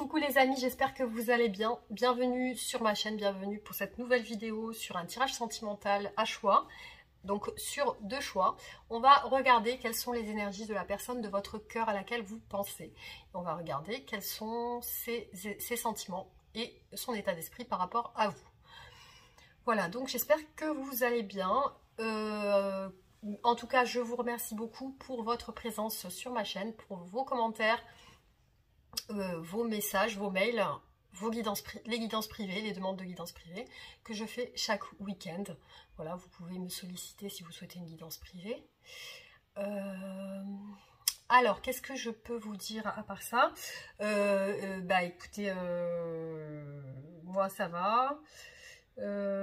Coucou les amis, j'espère que vous allez bien. Bienvenue sur ma chaîne, bienvenue pour cette nouvelle vidéo sur un tirage sentimental à choix. Donc sur 2 choix, on va regarder quelles sont les énergies de la personne de votre cœur à laquelle vous pensez. On va regarder quels sont ses sentiments et son état d'esprit par rapport à vous. Voilà, donc j'espère que vous allez bien. En tout cas, je vous remercie beaucoup pour votre présence sur ma chaîne, pour vos commentaires, vos messages, vos mails, les guidances privées, les demandes de guidance privée que je fais chaque week-end. Voilà, vous pouvez me solliciter si vous souhaitez une guidance privée. Alors, qu'est-ce que je peux vous dire à part ça? Écoutez, moi ça va.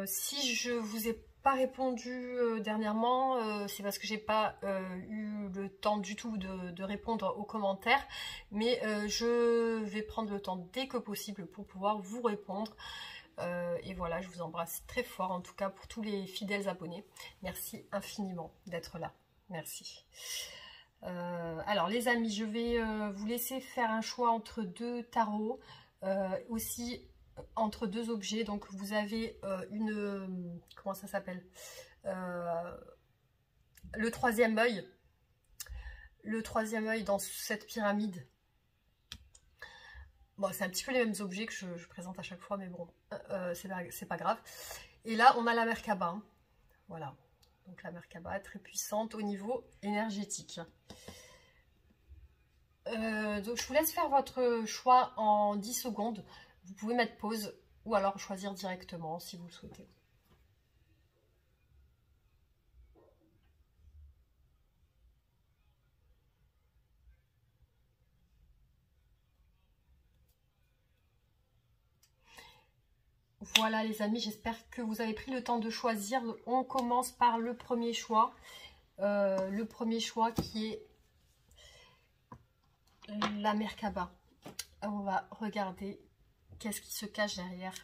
Si je vous ai pas répondu dernièrement, c'est parce que j'ai pas eu le temps du tout de répondre aux commentaires, mais je vais prendre le temps dès que possible pour pouvoir vous répondre. Et voilà, je vous embrasse très fort, en tout cas pour tous les fidèles abonnés. Merci infiniment d'être là. Merci. Alors les amis, je vais vous laisser faire un choix entre 2 tarots, aussi entre 2 objets. Donc vous avez comment ça s'appelle, le troisième œil. Le troisième œil dans cette pyramide. Bon, c'est un petit peu les mêmes objets que je présente à chaque fois, mais bon, c'est pas grave. Et là, on a la Merkaba. Voilà. Donc la Merkaba est très puissante au niveau énergétique. Donc je vous laisse faire votre choix en 10 secondes. Vous pouvez mettre pause ou alors choisir directement si vous le souhaitez. Voilà les amis, j'espère que vous avez pris le temps de choisir. On commence par le premier choix. Le premier choix qui est la Merkaba. On va regarder qu'est-ce qui se cache derrière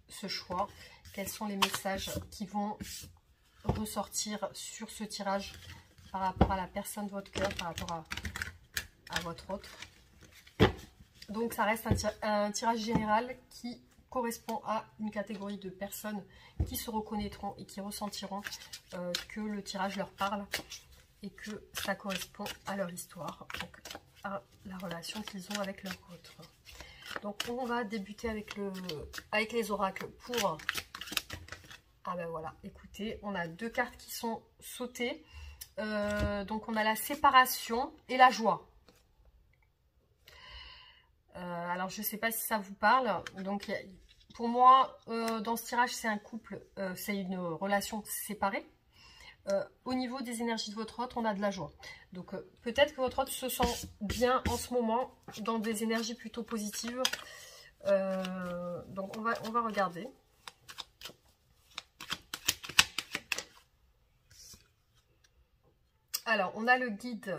ce choix. Quels sont les messages qui vont ressortir sur ce tirage par rapport à la personne de votre cœur, par rapport à votre autre. Donc ça reste un tirage général qui correspond à une catégorie de personnes qui se reconnaîtront et qui ressentiront que le tirage leur parle et que ça correspond à leur histoire, donc à la relation qu'ils ont avec leur autre. Donc on va débuter avec les oracles pour... Ah ben voilà, écoutez, on a 2 cartes qui sont sautées. Donc on a la séparation et la joie. Alors je ne sais pas si ça vous parle. Donc pour moi, dans ce tirage, c'est un couple, c'est une relation séparée. Au niveau des énergies de votre autre, on a de la joie. Donc peut-être que votre autre se sent bien en ce moment, dans des énergies plutôt positives. Donc on va regarder. Alors, on a le guide,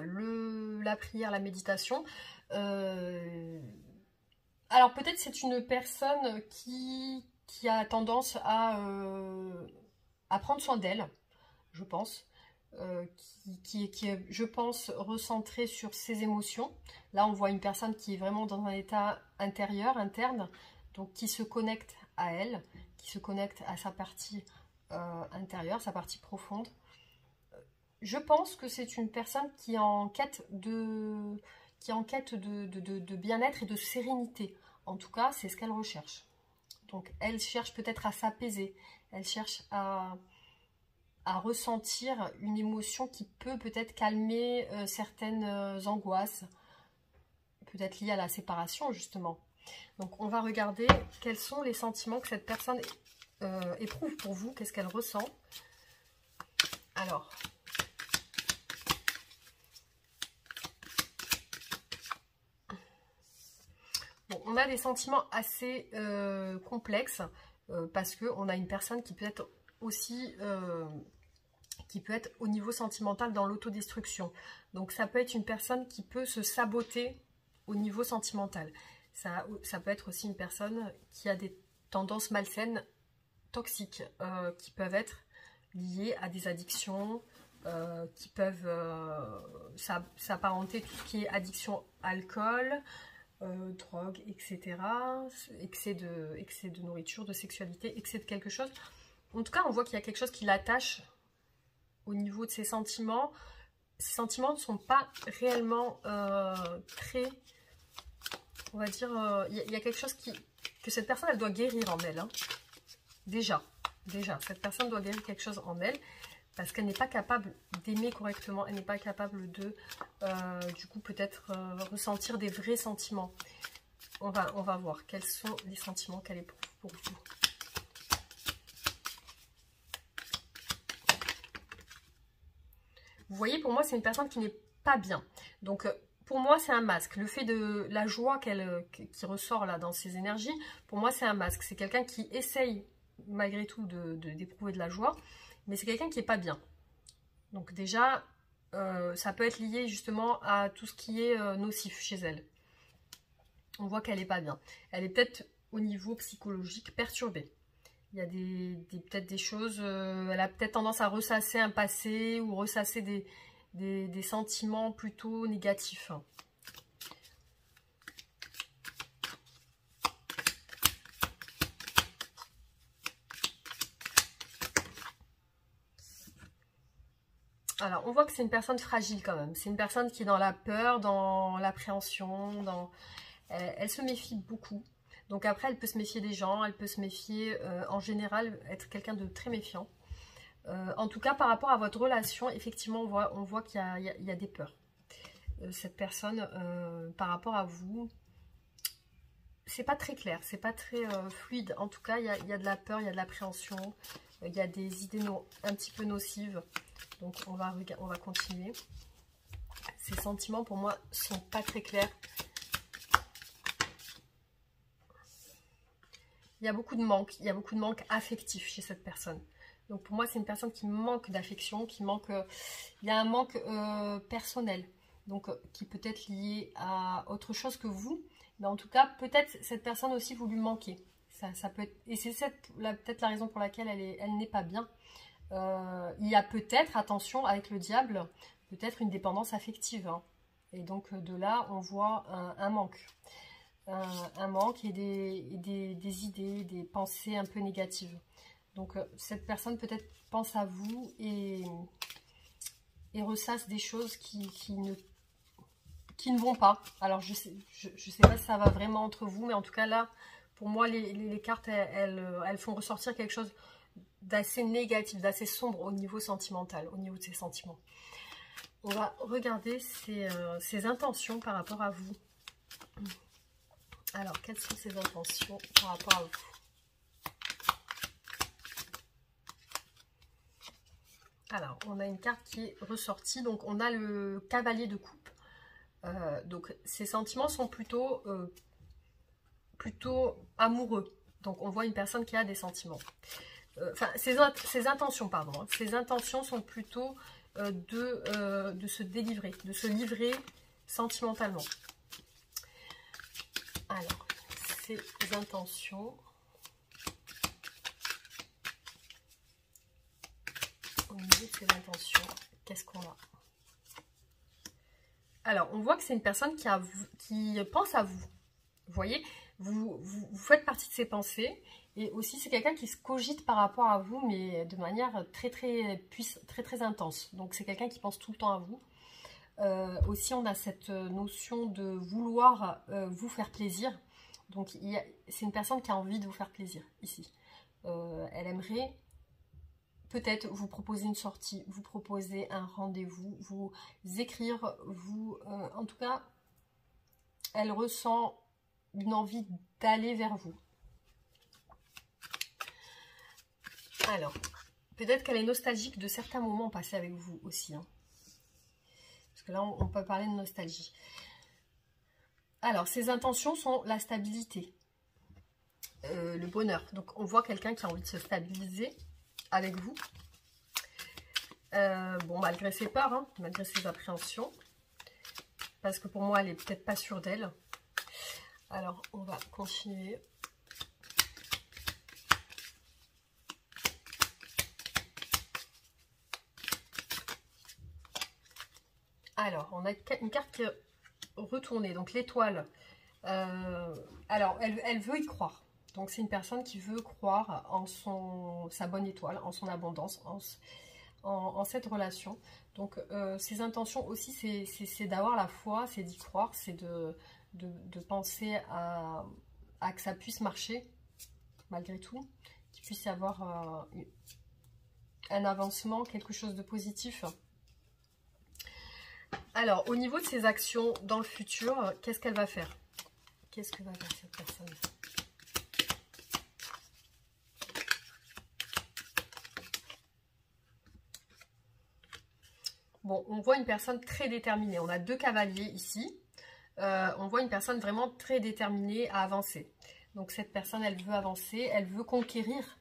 la prière, la méditation. Alors, peut-être c'est une personne qui a tendance à prendre soin d'elle, je pense. Qui est, je pense, recentrée sur ses émotions. Là, on voit une personne qui est vraiment dans un état intérieur, interne, donc qui se connecte à elle, qui se connecte à sa partie intérieure, sa partie profonde. Je pense que c'est une personne qui est en quête de bien-être et de sérénité. En tout cas, c'est ce qu'elle recherche. Donc, elle cherche peut-être à s'apaiser. Elle cherche à ressentir une émotion qui peut peut-être calmer certaines angoisses, peut-être liées à la séparation, justement. Donc, on va regarder quels sont les sentiments que cette personne éprouve pour vous. Qu'est-ce qu'elle ressent? Alors... Bon, on a des sentiments assez complexes parce qu'on a une personne qui peut être aussi au niveau sentimental dans l'autodestruction. Donc ça peut être une personne qui peut se saboter au niveau sentimental. Ça peut être aussi une personne qui a des tendances malsaines, toxiques, qui peuvent être liées à des addictions, qui peuvent s'apparenter tout ce qui est addiction alcool, drogue, etc. Excès de nourriture, de sexualité, excès de quelque chose. En tout cas, on voit qu'il y a quelque chose qui l'attache au niveau de ses sentiments. Ces sentiments ne sont pas réellement très, on va dire, il y a quelque chose que cette personne, elle doit guérir en elle. Hein. Déjà, cette personne doit guérir quelque chose en elle, parce qu'elle n'est pas capable d'aimer correctement, elle n'est pas capable de, du coup, peut-être ressentir des vrais sentiments. On va voir quels sont les sentiments qu'elle éprouve pour vous. Vous voyez, pour moi, c'est une personne qui n'est pas bien. Donc, pour moi, c'est un masque. Le fait de la joie qui ressort là dans ses énergies, pour moi, c'est un masque. C'est quelqu'un qui essaye, malgré tout, d'éprouver de la joie, mais c'est quelqu'un qui n'est pas bien. Donc déjà, ça peut être lié justement à tout ce qui est nocif chez elle. On voit qu'elle n'est pas bien. Elle est peut-être au niveau psychologique perturbée. Il y a peut-être des choses, elle a peut-être tendance à ressasser un passé ou ressasser des sentiments plutôt négatifs. Alors, on voit que c'est une personne fragile quand même. C'est une personne qui est dans la peur, dans l'appréhension, elle se méfie beaucoup. Donc après, elle peut se méfier des gens, elle peut se méfier, en général, être quelqu'un de très méfiant. En tout cas, par rapport à votre relation, effectivement, on voit qu'il y a des peurs. Cette personne, par rapport à vous, c'est pas très clair, c'est pas très fluide. En tout cas, il y a de la peur, il y a de l'appréhension, il y a des idées un petit peu nocives. Donc on va continuer. Ces sentiments, pour moi, sont pas très clairs. Il y a beaucoup de manque affectif chez cette personne. Donc pour moi, c'est une personne qui manque d'affection, il y a un manque personnel, donc qui peut être lié à autre chose que vous. Mais en tout cas, peut-être cette personne aussi vous lui manquez. Ça peut être, et c'est peut-être la raison pour laquelle elle n'est pas bien. Il y a peut-être, attention, avec le diable, peut-être une dépendance affective. Hein. Et donc de là, on voit un manque. Un manque et des idées, des pensées un peu négatives. Donc cette personne peut-être pense à vous et ressasse des choses qui ne vont pas. Alors je sais pas si ça va vraiment entre vous, mais en tout cas là, pour moi, les cartes, elles font ressortir quelque chose d'assez négatif, d'assez sombre au niveau sentimental, au niveau de ses sentiments. On va regarder ses intentions par rapport à vous. Alors, quelles sont ses intentions par rapport à vous? Alors, on a une carte qui est ressortie. Donc, on a le cavalier de coupe. Donc, ses sentiments sont plutôt amoureux. Donc, on voit une personne qui a des sentiments. Enfin, ses intentions, pardon. Hein. Ses intentions sont plutôt de se délivrer, de se livrer sentimentalement. Alors, ses intentions. Au niveau de ses intentions, qu'est-ce qu'on a? Alors, on voit que c'est une personne qui pense à vous. Vous voyez, vous faites partie de ses pensées. Et aussi, c'est quelqu'un qui se cogite par rapport à vous, mais de manière très intense. Donc, c'est quelqu'un qui pense tout le temps à vous. Aussi, on a cette notion de vouloir vous faire plaisir. Donc, c'est une personne qui a envie de vous faire plaisir, ici. Elle aimerait peut-être vous proposer une sortie, vous proposer un rendez-vous, vous écrire, en tout cas, elle ressent une envie d'aller vers vous. Alors, peut-être qu'elle est nostalgique de certains moments passés avec vous aussi. Hein. Parce que là, on peut parler de nostalgie. Alors, ses intentions sont la stabilité, le bonheur. Donc, on voit quelqu'un qui a envie de se stabiliser avec vous. Bon, malgré ses peurs, hein, malgré ses appréhensions. Parce que pour moi, elle n'est peut-être pas sûre d'elle. Alors, on va continuer. Alors, on a une carte qui est retournée. Donc, l'étoile. Alors, elle veut y croire. Donc, c'est une personne qui veut croire en sa bonne étoile, en son abondance, en cette relation. Donc, ses intentions aussi, c'est d'avoir la foi, c'est d'y croire, c'est de penser à que ça puisse marcher, malgré tout, qu'il puisse y avoir un avancement, quelque chose de positif. Alors, au niveau de ses actions dans le futur, qu'est-ce qu'elle va faire? Qu'est-ce que va faire cette personne? Bon, on voit une personne très déterminée. On a 2 cavaliers ici. On voit une personne vraiment très déterminée à avancer. Donc cette personne, elle veut avancer, elle veut conquérir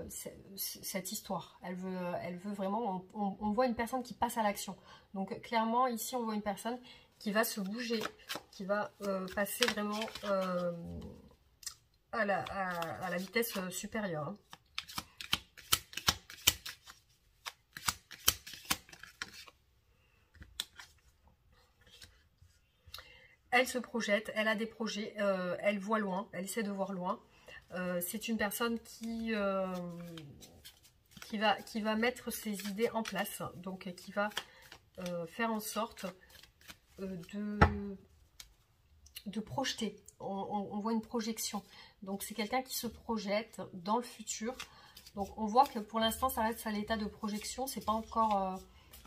cette histoire. Elle veut vraiment... On voit une personne qui passe à l'action. Donc clairement, ici, on voit une personne qui va se bouger, qui va passer vraiment à la vitesse supérieure. Hein. Elle se projette, elle a des projets, elle voit loin, elle essaie de voir loin. C'est une personne qui va mettre ses idées en place, donc qui va faire en sorte de projeter. On voit une projection. Donc c'est quelqu'un qui se projette dans le futur. Donc on voit que pour l'instant ça reste à l'état de projection, c'est pas encore...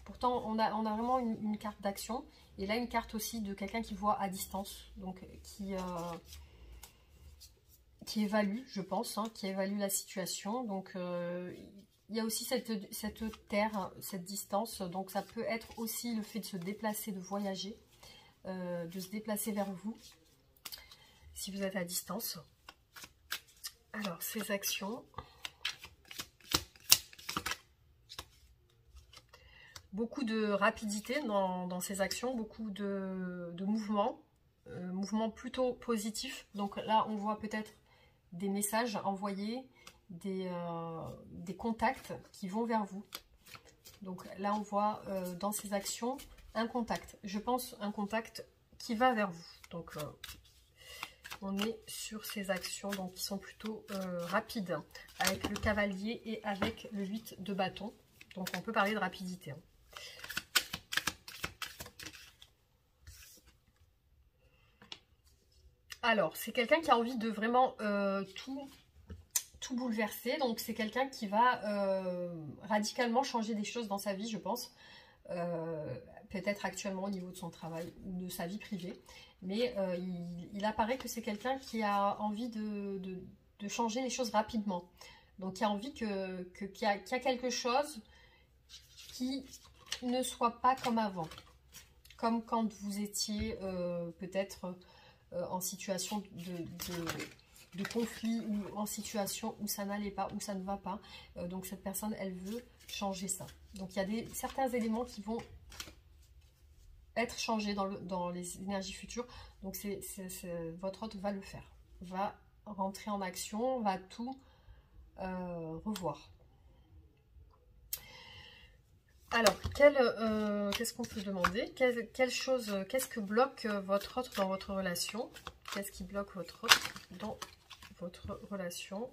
pourtant on a vraiment une carte d'action. Et là, une carte aussi de quelqu'un qui voit à distance, donc qui évalue, je pense, hein, qui évalue la situation. Donc, il y a aussi cette terre, cette distance. Donc, ça peut être aussi le fait de se déplacer, de voyager, de se déplacer vers vous, si vous êtes à distance. Alors, ces actions... Beaucoup de rapidité dans ces actions, beaucoup de mouvements, mouvements plutôt positifs. Donc là, on voit peut-être des messages envoyés, des contacts qui vont vers vous. Donc là, on voit dans ces actions un contact. Je pense un contact qui va vers vous. Donc on est sur ces actions donc, qui sont plutôt rapides, avec le cavalier et avec le 8 de bâton. Donc on peut parler de rapidité. Hein. Alors, c'est quelqu'un qui a envie de vraiment tout bouleverser. Donc, c'est quelqu'un qui va radicalement changer des choses dans sa vie, je pense. Peut-être actuellement au niveau de son travail ou de sa vie privée. Mais il apparaît que c'est quelqu'un qui a envie de changer les choses rapidement. Donc, qui a envie qu'il y a quelque chose qui ne soit pas comme avant. Comme quand vous étiez peut-être... en situation de conflit ou en situation où ça n'allait pas, où ça ne va pas. Donc cette personne, elle veut changer ça. Donc il y a certains éléments qui vont être changés dans les énergies futures. Donc votre hôte va le faire. Va rentrer en action, va tout revoir. Alors, qu'est-ce qu'on peut demander? Qu'est-ce que bloque votre autre dans votre relation? Qu'est-ce qui bloque votre autre dans votre relation?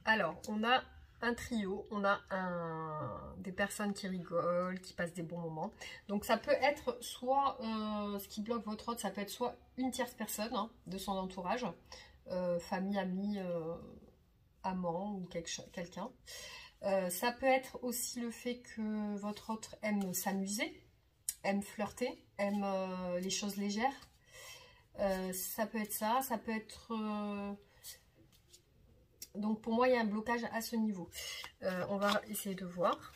Alors, on a un trio, on a des personnes qui rigolent, qui passent des bons moments. Donc ça peut être soit, ce qui bloque votre autre, ça peut être soit une tierce personne hein, de son entourage, famille, amis, amant ou quelqu'un. Ça peut être aussi le fait que votre autre aime s'amuser, aime flirter, aime les choses légères. Ça peut être ça, ça peut être... Donc pour moi, il y a un blocage à ce niveau. On va essayer de voir.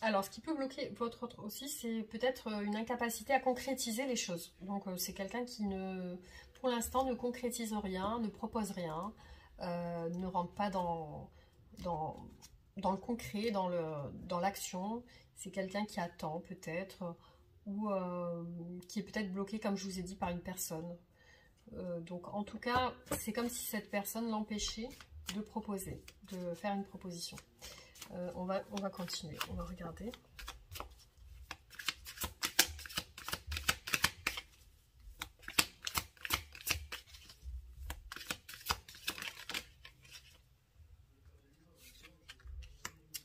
Alors, ce qui peut bloquer votre autre aussi, c'est peut-être une incapacité à concrétiser les choses. Donc, c'est quelqu'un qui pour l'instant, ne concrétise rien, ne propose rien, ne rentre pas dans le concret, dans l'action. C'est quelqu'un qui attend peut-être, ou qui est peut-être bloqué, comme je vous ai dit, par une personne. Donc, en tout cas, c'est comme si cette personne l'empêchait de proposer, de faire une proposition. On va continuer, on va regarder.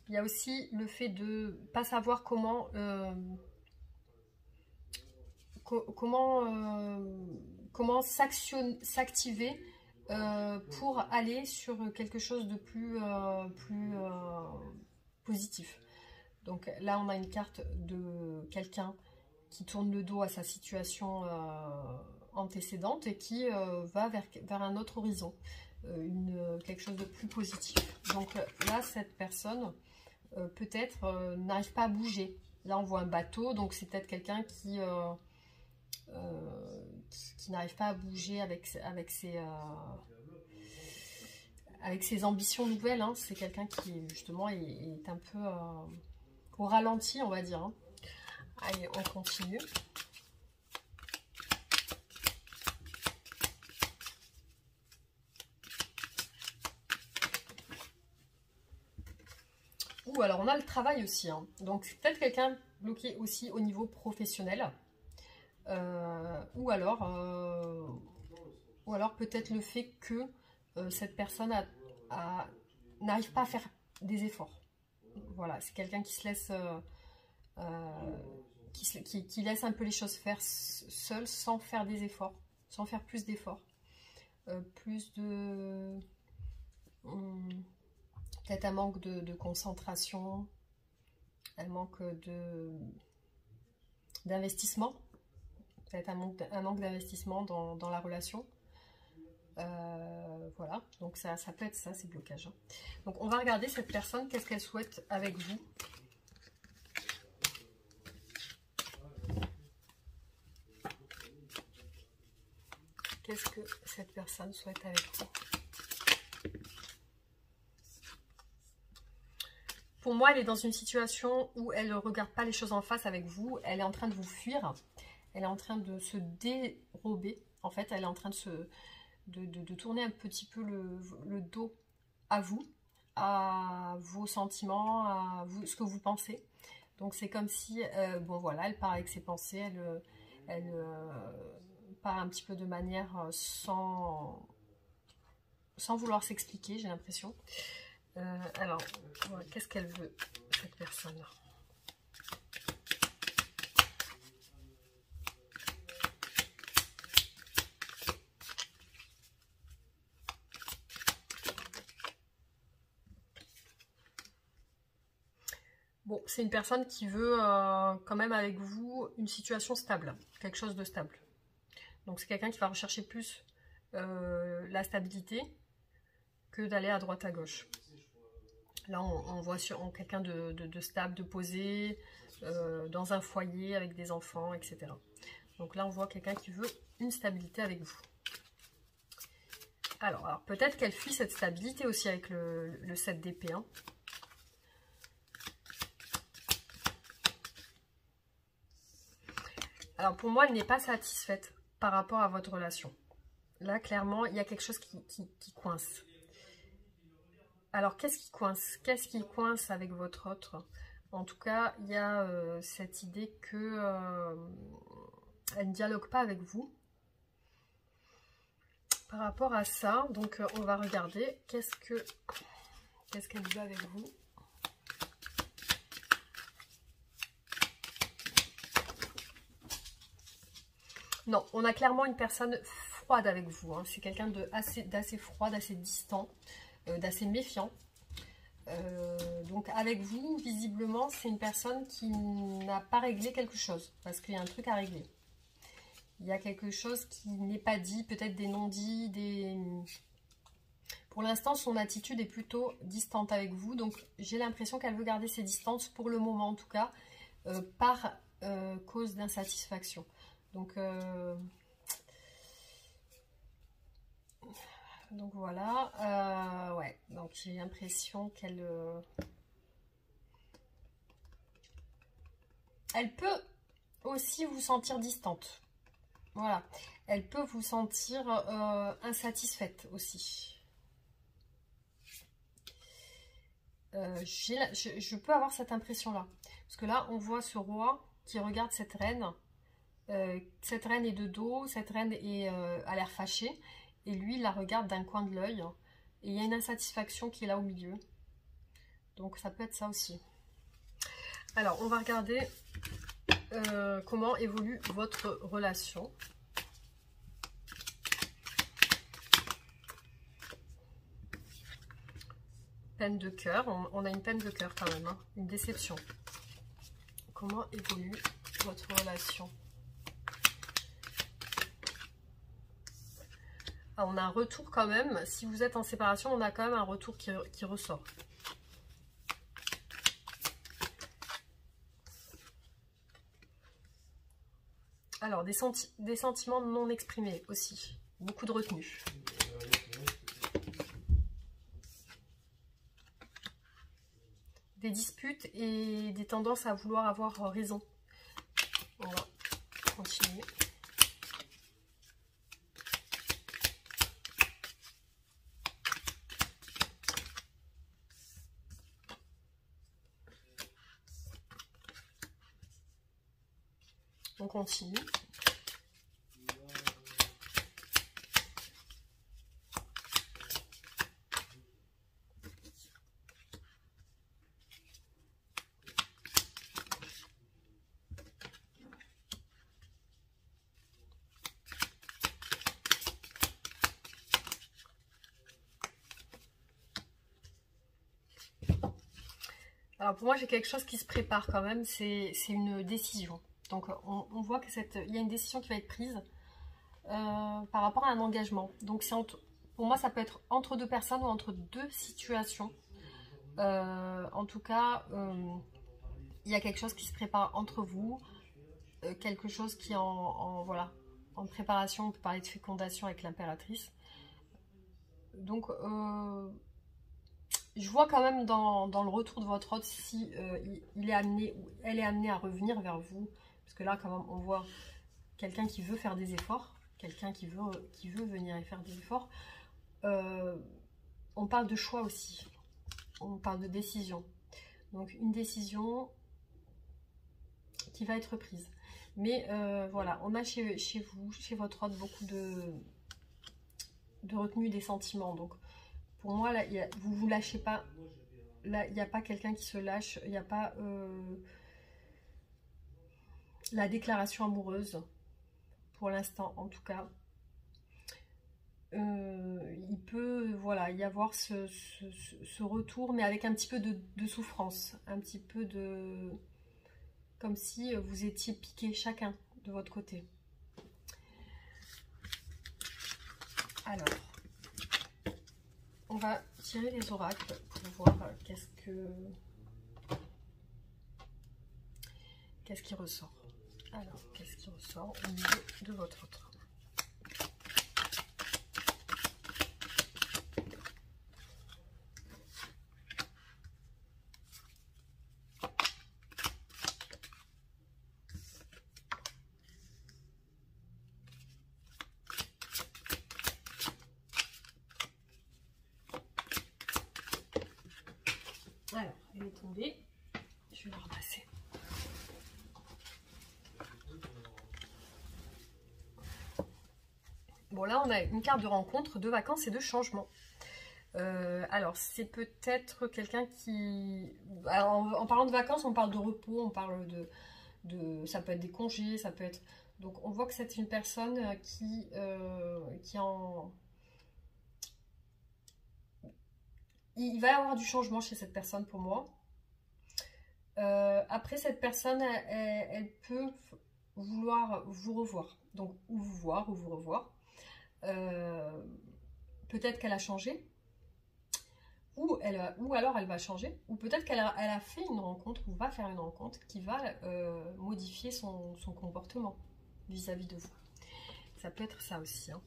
Il y a aussi le fait de ne pas savoir comment s'activer pour aller sur quelque chose de plus positif. Donc là, on a une carte de quelqu'un qui tourne le dos à sa situation antécédente et qui va vers un autre horizon, quelque chose de plus positif. Donc là, cette personne peut-être n'arrive pas à bouger. Là, on voit un bateau, donc c'est peut-être quelqu'un qui n'arrive pas à bouger avec ses ambitions nouvelles. Hein. C'est quelqu'un qui, justement, est un peu au ralenti, on va dire. Hein. Allez, on continue. Ou alors, on a le travail aussi. Hein. Donc, c'est peut-être quelqu'un bloqué aussi au niveau professionnel. Ou alors peut-être le fait que cette personne n'arrive pas à faire des efforts. Voilà, c'est quelqu'un qui se laisse qui laisse un peu les choses faire seul, sans faire des efforts, sans faire plus d'efforts, plus de peut-être un manque de concentration, un manque d'investissement. Peut-être un manque d'investissement dans la relation. Voilà, donc ça peut être ça, ces blocages. Hein. Donc on va regarder cette personne, qu'est-ce qu'elle souhaite avec vous. Qu'est-ce que cette personne souhaite avec vous? Pour moi, elle est dans une situation où elle ne regarde pas les choses en face avec vous. Elle est en train de vous fuir. Elle est en train de se dérober. En fait, elle est en train de tourner un petit peu le dos à vous, à vos sentiments, à vous, ce que vous pensez. Donc, c'est comme si, bon voilà, elle part avec ses pensées, elle part un petit peu de manière sans vouloir s'expliquer, j'ai l'impression. Alors, qu'est-ce qu'elle veut, cette personne-là? Bon, c'est une personne qui veut quand même avec vous une situation stable, quelque chose de stable. Donc c'est quelqu'un qui va rechercher plus la stabilité que d'aller à droite à gauche. Là, on voit quelqu'un de stable, de posé, dans un foyer avec des enfants, etc. Donc là, on voit quelqu'un qui veut une stabilité avec vous. Alors peut-être qu'elle fuit cette stabilité aussi avec le 7 d'épée. Hein. Alors pour moi, elle n'est pas satisfaite par rapport à votre relation. Là, clairement, il y a quelque chose qui coince. Alors, qu'est-ce qui coince? Qu'est-ce qui coince avec votre autre? En tout cas, il y a cette idée que elle ne dialogue pas avec vous. Par rapport à ça, donc on va regarder qu'est-ce qu'elle veut avec vous. Non, on a clairement une personne froide avec vous. Hein. C'est quelqu'un d'assez froid, d'assez distant, d'assez méfiant. Donc avec vous, visiblement, c'est une personne qui n'a pas réglé quelque chose. Parce qu'il y a un truc à régler. Il y a quelque chose qui n'est pas dit, peut-être des non-dits, Pour l'instant, son attitude est plutôt distante avec vous. Donc, j'ai l'impression qu'elle veut garder ses distances pour le moment, en tout cas, par cause d'insatisfaction. Donc voilà. Ouais, donc j'ai l'impression qu'elle... elle peut aussi vous sentir distante. Voilà. Elle peut vous sentir insatisfaite aussi. Je peux avoir cette impression-là. Parce que là, on voit ce roi qui regarde cette reine. Cette reine est de dos, cette reine a l'air fâchée. Et lui, il la regarde d'un coin de l'œil. Et il y a une insatisfaction qui est là au milieu. Donc, ça peut être ça aussi. Alors, on va regarder comment évolue votre relation. Peine de cœur, on a une peine de cœur quand même, hein, une déception. Comment évolue votre relation? Ah, on a un retour quand même, si vous êtes en séparation, on a quand même un retour qui ressort. Alors, des sentiments non exprimés aussi, beaucoup de retenue. Des disputes et des tendances à vouloir avoir raison. On va continuer. On continue. Alors pour moi, j'ai quelque chose qui se prépare quand même, c'est une décision. Donc on voit qu'il y a une décision qui va être prise par rapport à un engagement. Donc pour moi, ça peut être entre deux personnes ou entre deux situations. En tout cas, il y a quelque chose qui se prépare entre vous, quelque chose qui est voilà, en préparation. On peut parler de fécondation avec l'impératrice. Donc je vois quand même dans le retour de votre hôte si il est amené ou elle est amenée à revenir vers vous. Parce que là, quand même, on voit quelqu'un qui veut faire des efforts. Quelqu'un qui veut venir et faire des efforts. On parle de choix aussi. On parle de décision. Donc, une décision qui va être prise. Mais voilà, on a chez vous, chez votre hôte, beaucoup de retenue des sentiments. Donc, pour moi, là, vous ne vous lâchez pas. Là, il n'y a pas quelqu'un qui se lâche. Il n'y a pas la déclaration amoureuse. Pour l'instant, en tout cas. Il peut voilà, y avoir ce retour, mais avec un petit peu de souffrance. Un petit peu de... comme si vous étiez piqués chacun de votre côté. Alors... on va tirer les oracles pour voir qu'est-ce qui ressort. Alors, qu'est-ce qui ressort au niveau de votre autre? Alors, elle est tombée. Je vais la repasser. Bon, là, on a une carte de rencontre, de vacances et de changement. Alors, c'est peut-être quelqu'un qui... Alors, en parlant de vacances, on parle de repos, on parle ça peut être des congés, ça peut être... Donc, on voit que c'est une personne qui en... Il va y avoir du changement chez cette personne pour moi. Après, cette personne, elle peut vouloir vous revoir. Donc, ou vous voir, ou vous revoir. Peut-être qu'elle a changé. ou alors elle va changer, ou peut-être qu'elle a fait une rencontre, ou va faire une rencontre qui va modifier son comportement vis-à-vis de vous. Ça peut être ça aussi, hein.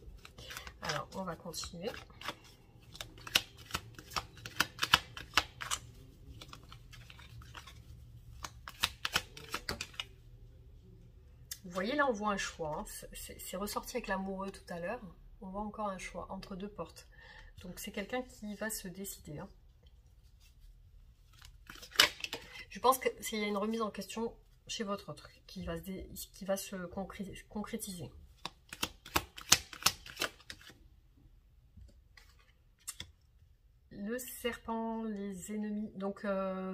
Alors, on va continuer. Vous voyez, là, on voit un choix, hein. C'est ressorti avec l'amoureux tout à l'heure. On voit encore un choix entre deux portes. Donc, c'est quelqu'un qui va se décider, hein. Je pense qu'il y a une remise en question chez votre autre qui va se concrétiser. Le serpent, les ennemis. Donc,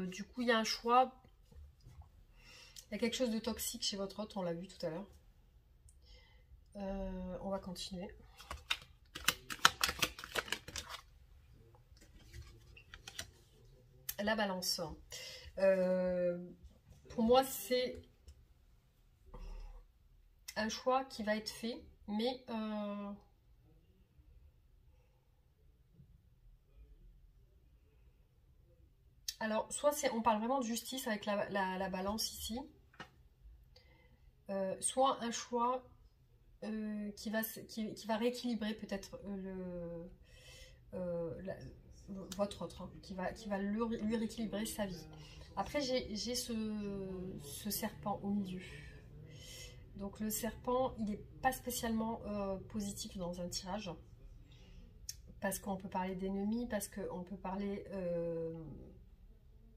du coup, il y a un choix. Il y a quelque chose de toxique chez votre autre, on l'a vu tout à l'heure. On va continuer. La balance. Pour moi, c'est un choix qui va être fait, mais alors, soit on parle vraiment de justice avec la balance ici, soit un choix qui va rééquilibrer peut-être votre autre, hein, qui va lui rééquilibrer sa vie. Après, j'ai ce serpent au milieu. Donc le serpent, il n'est pas spécialement positif dans un tirage. Parce qu'on peut parler d'ennemis, parce qu'on peut parler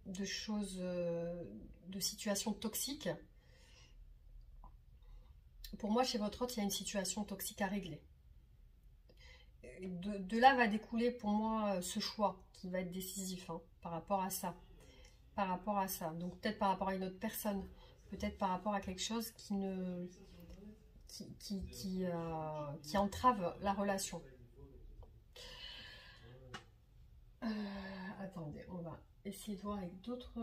de choses, de situations toxiques. Pour moi, chez votre autre, il y a une situation toxique à régler. De là va découler pour moi ce choix qui va être décisif, hein, par rapport à ça. Par rapport à ça. Donc peut-être par rapport à une autre personne, peut-être par rapport à quelque chose qui entrave la relation. Attendez, on va essayer de voir avec d'autres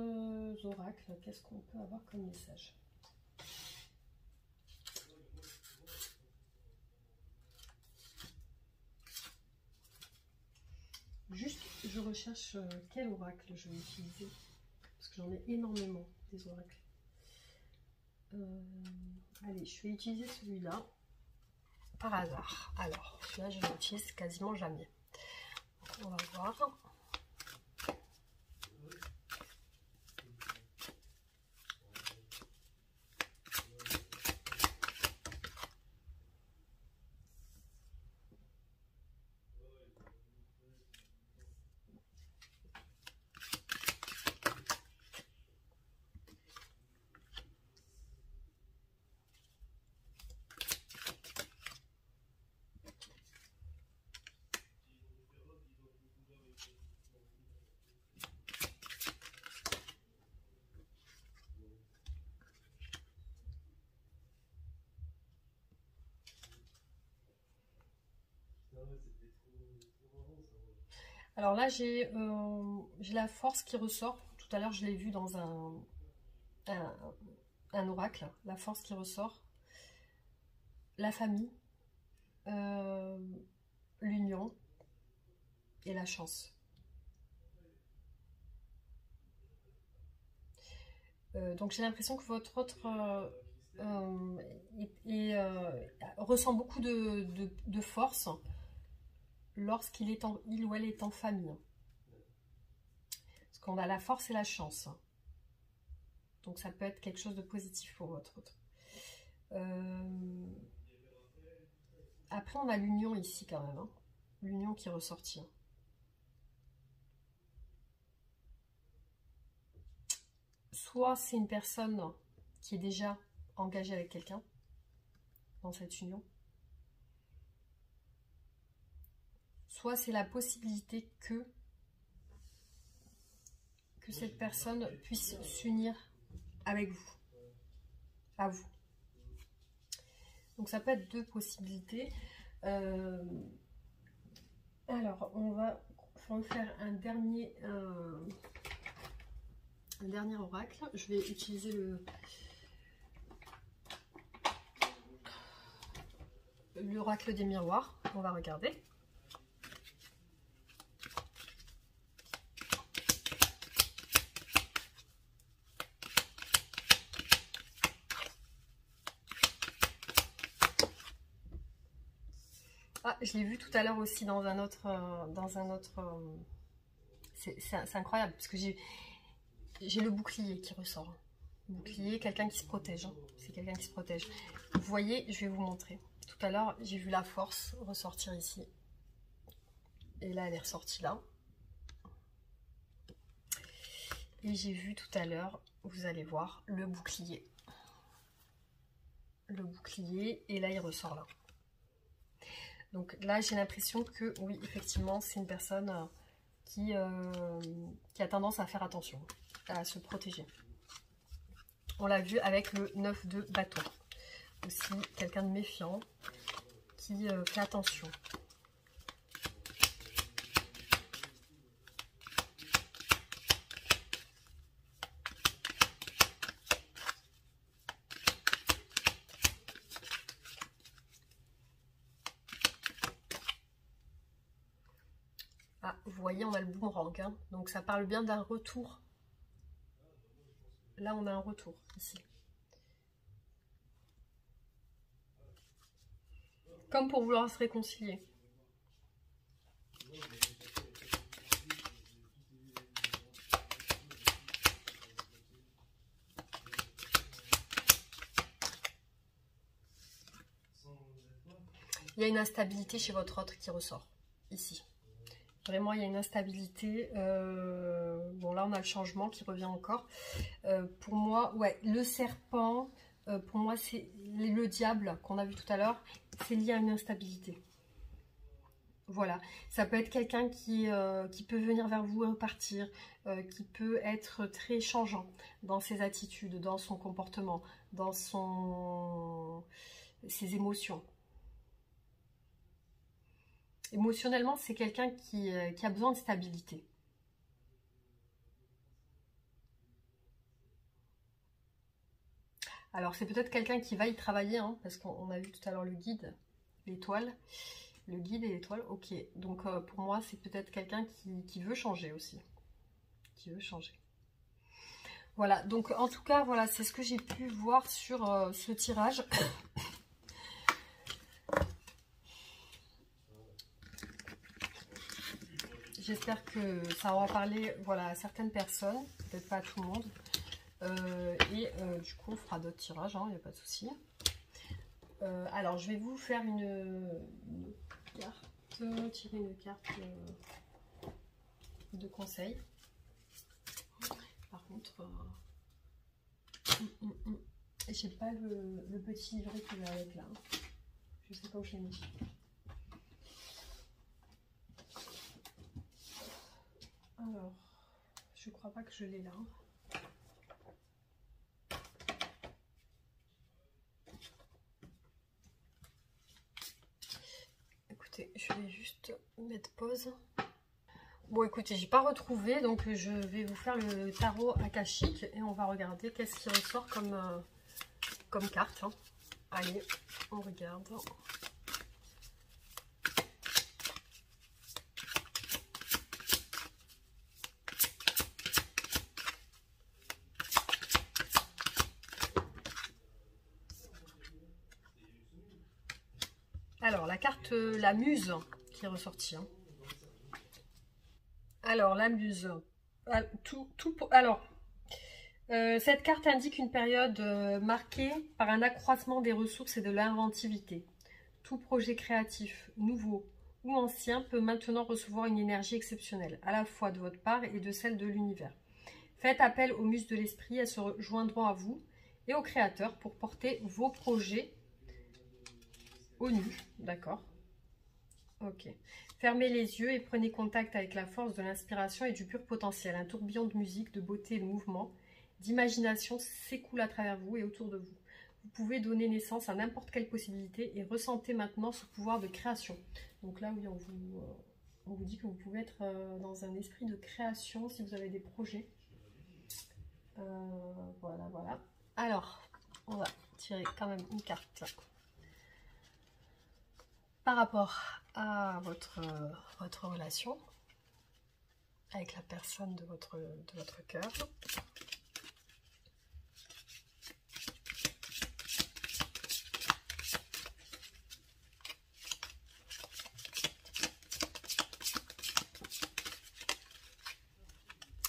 oracles qu'est-ce qu'on peut avoir comme message. Juste, je recherche quel oracle je vais utiliser, parce que j'en ai énormément, des oracles. Allez, je vais utiliser celui-là, par hasard. Alors, celui-là, je l'utilise quasiment jamais. On va voir. Alors là, j'ai la force qui ressort. Tout à l'heure, je l'ai vu dans un oracle. La force qui ressort. La famille. L'union. Et la chance. Donc j'ai l'impression que votre autre ressent beaucoup de force lorsqu'il ou elle est en famille. Parce qu'on a la force et la chance. Donc ça peut être quelque chose de positif pour votre autre. Après on a l'union ici quand même. Hein. L'union qui est ressortie. Soit c'est une personne qui est déjà engagée avec quelqu'un dans cette union. Soit c'est la possibilité que cette personne puisse s'unir avec vous, à vous. Donc ça peut être deux possibilités. Alors on va faire un dernier oracle. Je vais utiliser l'oracle des miroirs. On va regarder. je l'ai vu tout à l'heure aussi dans un autre... c'est incroyable, parce que j'ai le bouclier qui ressort. Bouclier, quelqu'un qui se protège. Hein. C'est quelqu'un qui se protège. Vous voyez, je vais vous montrer. Tout à l'heure, j'ai vu la force ressortir ici. Et là, elle est ressortie là. Et j'ai vu tout à l'heure, vous allez voir, le bouclier. Le bouclier, et là, il ressort là. Donc là, j'ai l'impression que, oui, effectivement, c'est une personne qui a tendance à faire attention, à se protéger. On l'a vu avec le 9 de bâton. Aussi, quelqu'un de méfiant qui fait attention. Ah, vous voyez, on a le boomerang, hein. Donc ça parle bien d'un retour. Là, on a un retour, ici. Comme pour vouloir se réconcilier. Il y a une instabilité chez votre autre qui ressort, ici. Vraiment, il y a une instabilité. Bon, là, on a le changement qui revient encore. Pour moi, ouais, le serpent, pour moi, c'est le diable qu'on a vu tout à l'heure. C'est lié à une instabilité. Voilà. Ça peut être quelqu'un qui peut venir vers vous et repartir, qui peut être très changeant dans ses attitudes, dans son comportement, dans ses émotions. Émotionnellement, c'est quelqu'un qui a besoin de stabilité. Alors, c'est peut-être quelqu'un qui va y travailler, hein, parce qu'on a vu tout à l'heure le guide, l'étoile. Le guide et l'étoile, ok. Donc, pour moi, c'est peut-être quelqu'un qui veut changer aussi. Qui veut changer. Voilà, donc en tout cas, voilà, c'est ce que j'ai pu voir sur ce tirage. J'espère que ça aura parlé, voilà, à certaines personnes, peut-être pas à tout le monde. Du coup, on fera d'autres tirages, il n'y a pas de souci. Alors, je vais vous faire une carte, tirer une carte de conseil. Par contre, j'ai pas le petit livret qui va avec là. Je sais pas où je l'ai mis. Alors, je crois pas que je l'ai là. Écoutez, je vais juste mettre pause. Bon, écoutez, j'ai pas retrouvé, donc je vais vous faire le tarot akashique et on va regarder qu'est-ce qui ressort comme carte. Hein. Allez, on regarde. Alors, la carte, la muse qui est ressortie. Hein. Alors, la muse. Cette carte indique une période marquée par un accroissement des ressources et de l'inventivité. Tout projet créatif, nouveau ou ancien, peut maintenant recevoir une énergie exceptionnelle, à la fois de votre part et de celle de l'univers. Faites appel aux muses de l'esprit, elles se joindront à vous et au créateur pour porter vos projets au nu. D'accord. Ok. Fermez les yeux et prenez contact avec la force de l'inspiration et du pur potentiel. Un tourbillon de musique, de beauté et de mouvement, d'imagination s'écoule à travers vous et autour de vous. Vous pouvez donner naissance à n'importe quelle possibilité et ressentez maintenant ce pouvoir de création. Donc là, oui, on vous dit que vous pouvez être dans un esprit de création si vous avez des projets. Voilà, voilà. Alors, on va tirer quand même une carte par rapport à votre relation avec la personne de votre cœur.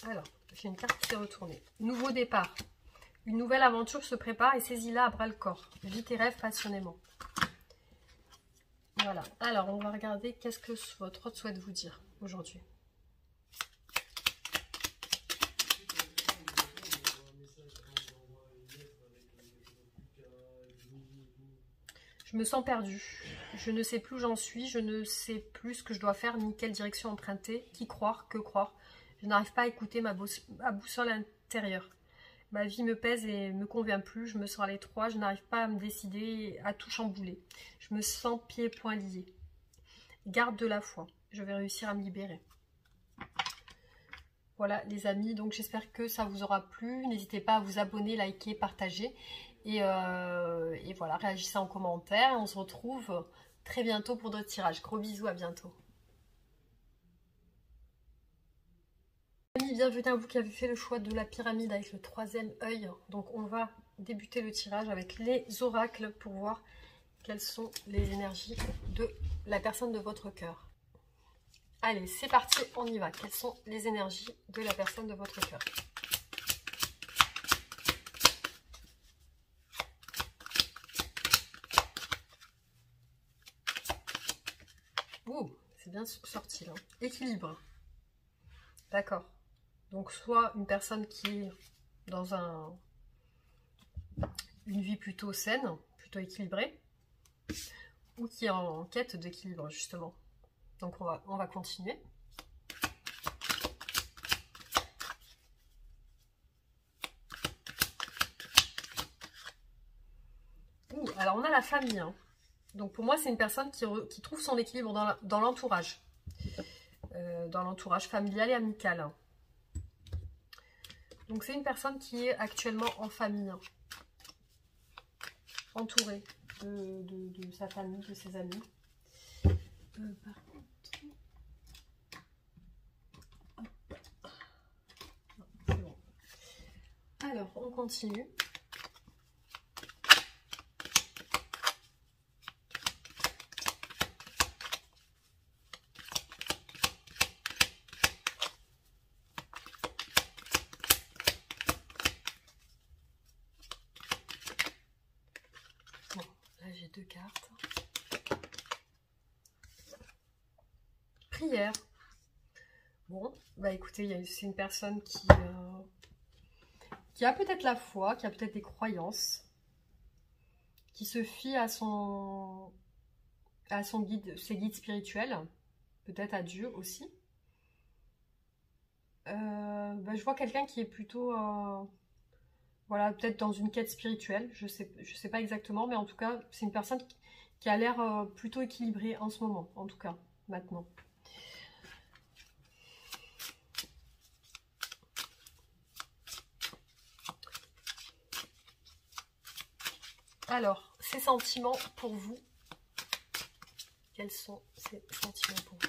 Alors, j'ai une carte qui s'est retournée. Nouveau départ. Une nouvelle aventure se prépare et saisis-la à bras-le-corps. Vis tes rêves passionnément. Voilà. Alors, on va regarder qu'est-ce que votre hôte souhaite vous dire aujourd'hui. Je me sens perdue. Je ne sais plus où j'en suis. Je ne sais plus ce que je dois faire ni quelle direction emprunter. Qui croire, que croire. Je n'arrive pas à écouter ma boussole intérieure. Ma vie me pèse et me convient plus. Je me sens à l'étroit. Je n'arrive pas à me décider, à tout chambouler. Je me sens pieds et poings liés. Garde de la foi. Je vais réussir à me libérer. Voilà les amis, donc j'espère que ça vous aura plu. N'hésitez pas à vous abonner, liker, partager. Et voilà, réagissez en commentaire. On se retrouve très bientôt pour d'autres tirages. Gros bisous, à bientôt. Bienvenue à vous qui avez fait le choix de la pyramide avec le troisième œil. Donc on va débuter le tirage avec les oracles pour voir quelles sont les énergies de la personne de votre cœur. Allez, c'est parti, on y va. Quelles sont les énergies de la personne de votre cœur? Ouh, c'est bien sorti là. Équilibre. D'accord. Donc soit une personne qui est dans une vie plutôt saine, plutôt équilibrée, ou qui est en quête d'équilibre justement. Donc on va continuer. Ouh, alors on a la famille. Hein. Donc pour moi c'est une personne qui trouve son équilibre dans l'entourage. Dans l'entourage familial et amical. Hein. Donc c'est une personne qui est actuellement en famille. Hein. Entourée de sa famille, de ses amis. Par contre... C'est bon. Alors, on continue. Bon, là j'ai deux cartes. Prière. Bon, bah écoutez, c'est une personne qui a peut-être la foi, qui a peut-être des croyances, qui se fie à son guide, ses guides spirituels, peut-être à Dieu aussi. Bah, je vois quelqu'un qui est plutôt, voilà, peut-être dans une quête spirituelle, je sais pas exactement, mais en tout cas, c'est une personne qui a l'air plutôt équilibrée en ce moment, en tout cas, maintenant. Alors, ces sentiments pour vous, quels sont ces sentiments pour vous?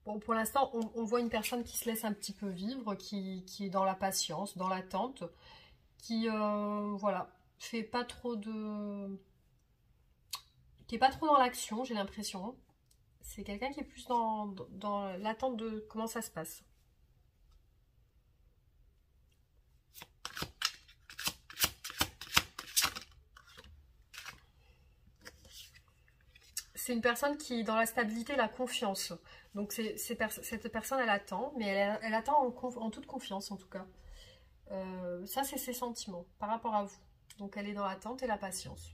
Bon, pour l'instant, on voit une personne qui se laisse un petit peu vivre, qui est dans la patience, dans l'attente, qui, voilà, fait pas trop qui est pas trop dans l'action, j'ai l'impression. C'est quelqu'un qui est plus dans l'attente de comment ça se passe. C'est une personne qui est dans la stabilité, la confiance. Donc cette personne, elle attend, mais elle attend en toute confiance en tout cas. Ça, c'est ses sentiments par rapport à vous. Donc elle est dans l'attente et la patience.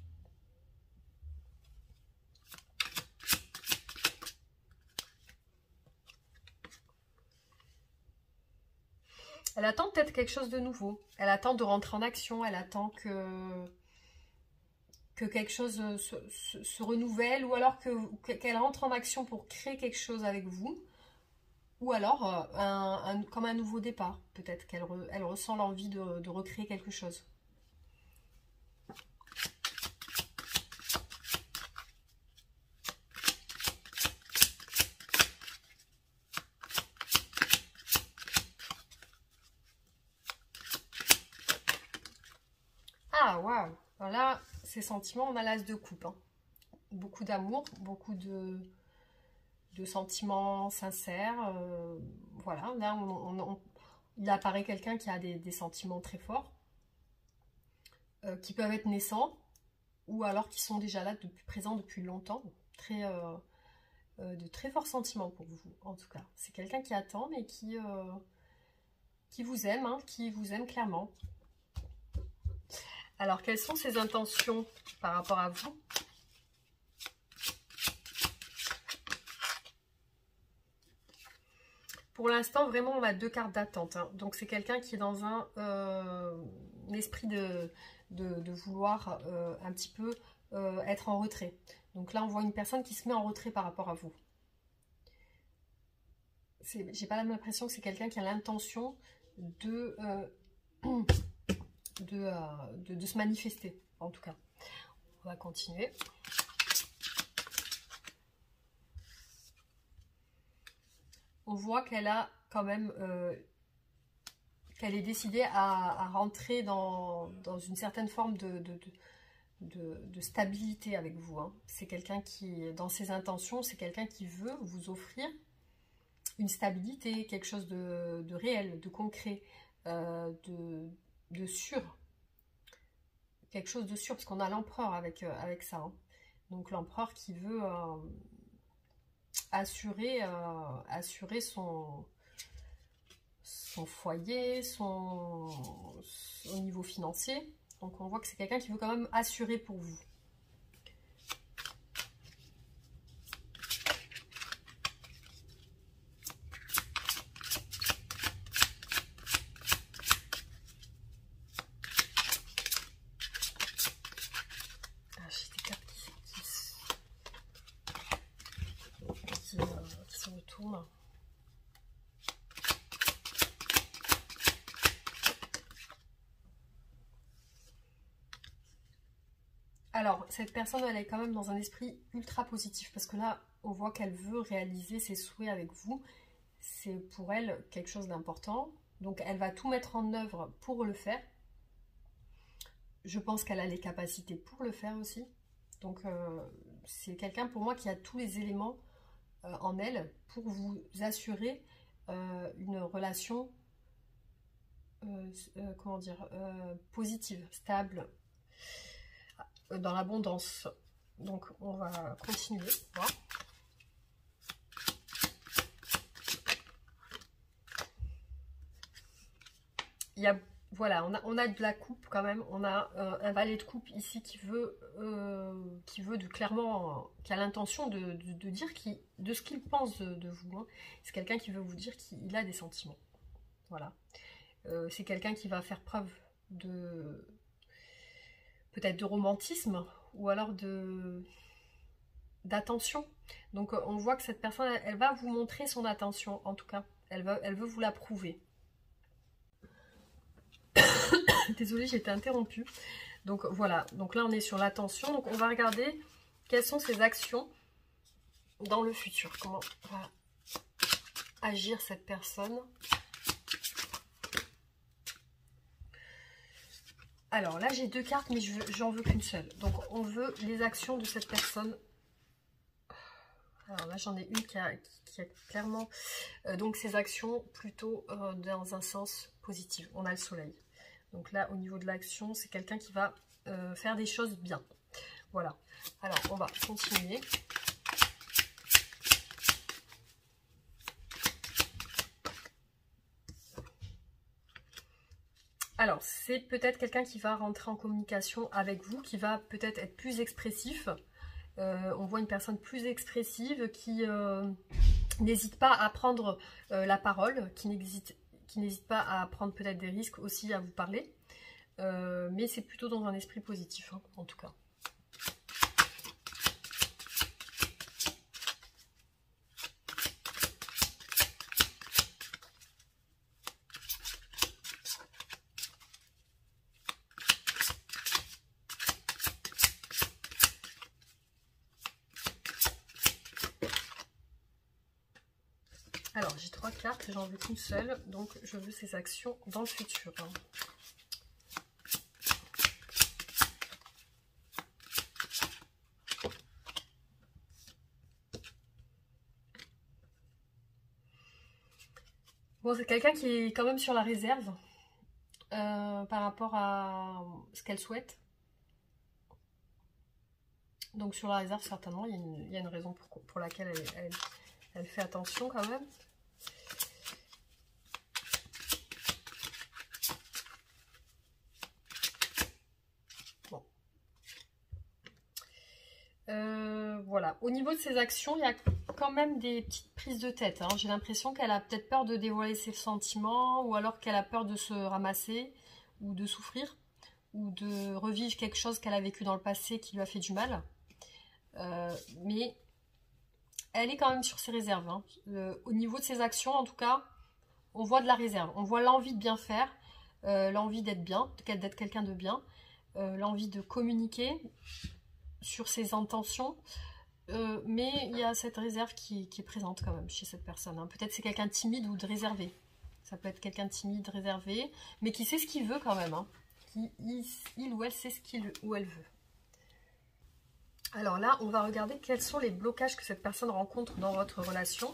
Elle attend peut-être quelque chose de nouveau. Elle attend de rentrer en action. Elle attend que quelque chose se renouvelle. Ou alors qu'elle rentre en action pour créer quelque chose avec vous. Ou alors comme un nouveau départ. Peut-être qu'elle ressent l'envie de recréer quelque chose. Ah, waouh! Alors là, ces sentiments, on a l'as de coupe. Hein. Beaucoup d'amour, beaucoup de sentiments sincères. Voilà, là, il apparaît quelqu'un qui a des sentiments très forts, qui peuvent être naissants, ou alors qui sont déjà là, présents depuis longtemps. De très forts sentiments pour vous, en tout cas. C'est quelqu'un qui attend, mais qui vous aime, hein, qui vous aime clairement. Alors, quelles sont ses intentions par rapport à vous? Pour l'instant, vraiment, on a 2 cartes d'attente. Hein. Donc, c'est quelqu'un qui est dans un esprit de vouloir un petit peu être en retrait. Donc là, on voit une personne qui se met en retrait par rapport à vous. J'ai pas l'impression que c'est quelqu'un qui a l'intention de se manifester, en tout cas. On va continuer. On voit qu'elle a quand même... qu'elle est décidée à rentrer dans une certaine forme de stabilité avec vous. Hein. C'est quelqu'un qui, dans ses intentions, c'est quelqu'un qui veut vous offrir une stabilité, quelque chose de réel, de concret, de sûr. Quelque chose de sûr, parce qu'on a l'empereur avec ça. Hein. Donc l'empereur qui veut assurer son foyer, au niveau financier. Donc on voit que c'est quelqu'un qui veut quand même assurer pour vous. Ah, j'ai des cartes qui se retournent. Alors, cette personne, elle est quand même dans un esprit ultra positif, parce que là, on voit qu'elle veut réaliser ses souhaits avec vous. C'est pour elle quelque chose d'important. Donc, elle va tout mettre en œuvre pour le faire. Je pense qu'elle a les capacités pour le faire aussi. Donc, c'est quelqu'un pour moi qui a tous les éléments en elle pour vous assurer une relation, comment dire, positive, stable, dans l'abondance. Donc on va continuer. Voilà. Il y a, voilà, on a de la coupe quand même. On a un valet de coupe ici qui veut clairement, qui a l'intention de dire de ce qu'il pense de vous. Hein. C'est quelqu'un qui veut vous dire qu'il a des sentiments. Voilà. C'est quelqu'un qui va faire preuve peut-être de romantisme ou alors d'attention. Donc on voit que cette personne, elle va vous montrer son attention, en tout cas. Elle veut vous la prouver. Désolée, j'ai été interrompue. Donc voilà, donc là on est sur l'attention. Donc on va regarder quelles sont ses actions dans le futur. Comment va agir cette personne. Alors là j'ai 2 cartes, mais j'en veux qu'une seule. Donc on veut les actions de cette personne. Alors là j'en ai une qui a clairement donc ses actions plutôt dans un sens positif. On a le soleil. Donc là au niveau de l'action, c'est quelqu'un qui va faire des choses bien. Voilà. Alors on va continuer. Alors, c'est peut-être quelqu'un qui va rentrer en communication avec vous, qui va peut-être être plus expressif. On voit une personne plus expressive qui n'hésite pas à prendre la parole, qui n'hésite pas à prendre peut-être des risques aussi à vous parler. Mais c'est plutôt dans un esprit positif, hein, en tout cas. Alors, j'ai 3 cartes, j'en veux qu'une seule, donc je veux ces actions dans le futur. Hein. Bon, c'est quelqu'un qui est quand même sur la réserve par rapport à ce qu'elle souhaite. Donc sur la réserve, certainement, il y a une raison pour laquelle elle fait attention quand même. Bon. Voilà. Au niveau de ses actions, il y a quand même des petites prises de tête. Hein. J'ai l'impression qu'elle a peut-être peur de dévoiler ses sentiments, ou alors qu'elle a peur de se ramasser, ou de souffrir, ou de revivre quelque chose qu'elle a vécu dans le passé qui lui a fait du mal. Mais elle est quand même sur ses réserves. Hein. Au niveau de ses actions, en tout cas, on voit de la réserve. On voit l'envie de bien faire, l'envie d'être bien, d'être quelqu'un de bien, l'envie de communiquer sur ses intentions. Mais il y a cette réserve qui est présente quand même chez cette personne. Hein. Peut-être c'est quelqu'un de timide ou de réservé. Ça peut être quelqu'un de timide, réservé, mais qui sait ce qu'il veut quand même. Hein. Il ou elle sait ce qu'il ou elle veut. Alors là, on va regarder quels sont les blocages que cette personne rencontre dans votre relation.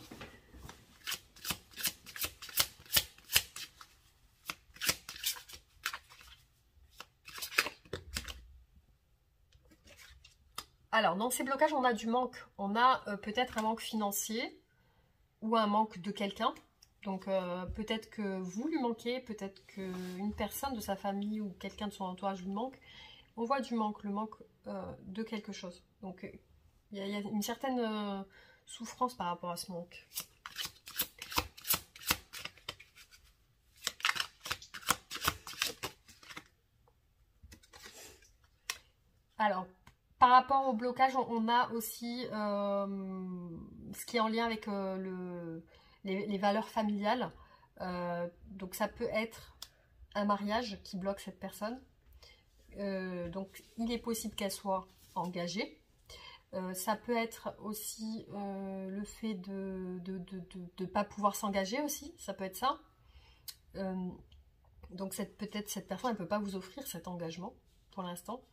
Alors, dans ces blocages, on a du manque. On a peut-être un manque financier ou un manque de quelqu'un. Donc, peut-être que vous lui manquez, peut-être qu'une personne de sa famille ou quelqu'un de son entourage lui manque. On voit du manque, le manque de quelque chose. Donc, il y a une certaine souffrance par rapport à ce manque. Alors, par rapport au blocage, on a aussi ce qui est en lien avec les valeurs familiales. Donc, ça peut être un mariage qui bloque cette personne. Donc, il est possible qu'elle soit engagée. Ça peut être aussi le fait de ne pas pouvoir s'engager aussi, ça peut être ça. Donc peut-être cette personne ne peut pas vous offrir cet engagement pour l'instant.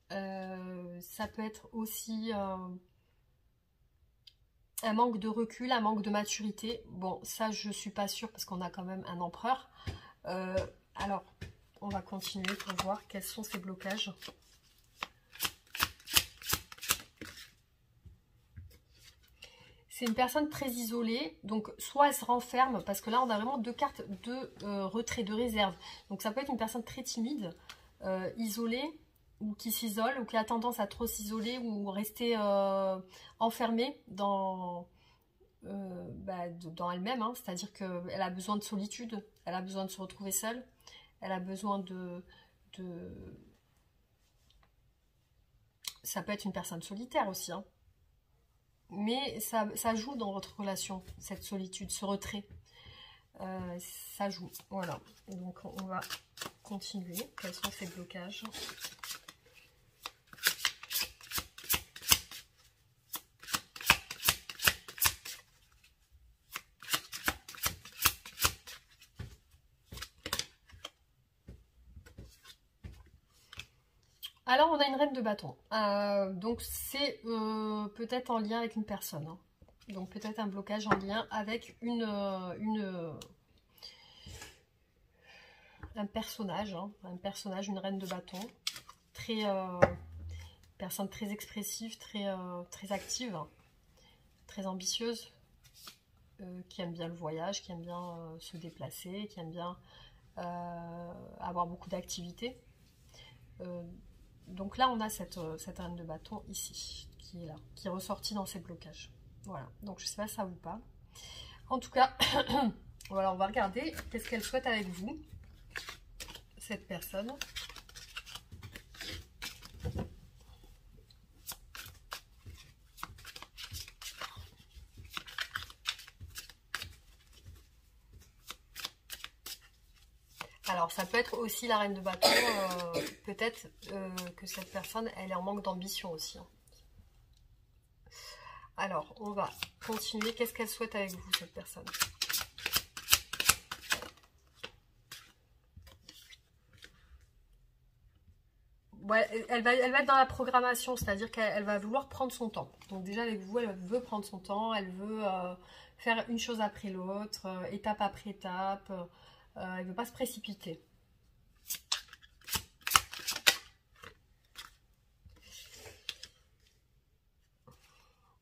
Ça peut être aussi un manque de recul, un manque de maturité. Bon, ça je suis pas sûre parce qu'on a quand même un empereur. Alors, on va continuer pour voir quels sont ces blocages. C'est une personne très isolée, donc soit elle se renferme, parce que là on a vraiment deux cartes de retrait, de réserve. Donc ça peut être une personne très timide, isolée, ou qui s'isole, ou qui a tendance à trop s'isoler, ou rester enfermée dans elle-même. Hein. C'est-à-dire qu'elle a besoin de solitude, elle a besoin de se retrouver seule, elle a besoin Ça peut être une personne solitaire aussi, hein. Mais ça joue dans votre relation, cette solitude, ce retrait. Ça joue, voilà. Donc on va continuer. Quels sont ces blocages ? Alors, on a une reine de bâton. Donc, c'est peut-être en lien avec une personne. Hein. Donc, peut-être un blocage en lien avec un personnage. Hein. Un personnage, une reine de bâton. Personne très expressive, très active, très ambitieuse, qui aime bien le voyage, qui aime bien se déplacer, qui aime bien avoir beaucoup d'activités. Donc là, on a cette reine de bâton ici, qui est là, qui est ressortie dans ces blocages. Voilà, donc je ne sais pas si ça vous parle. En tout cas, voilà, on va regarder qu'est-ce qu'elle souhaite avec vous, cette personne. Alors, ça peut être aussi la reine de bâton. Peut-être que cette personne, elle est en manque d'ambition aussi. Hein. Alors, on va continuer. Qu'est-ce qu'elle souhaite avec vous, cette personne ? Ouais, elle va être dans la programmation, c'est-à-dire qu'elle va vouloir prendre son temps. Donc déjà avec vous, elle veut prendre son temps, elle veut faire une chose après l'autre, étape après étape. Elle ne veut pas se précipiter.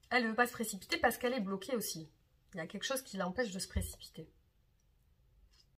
Elle ne veut pas se précipiter parce qu'elle est bloquée aussi. Il y a quelque chose qui l'empêche de se précipiter.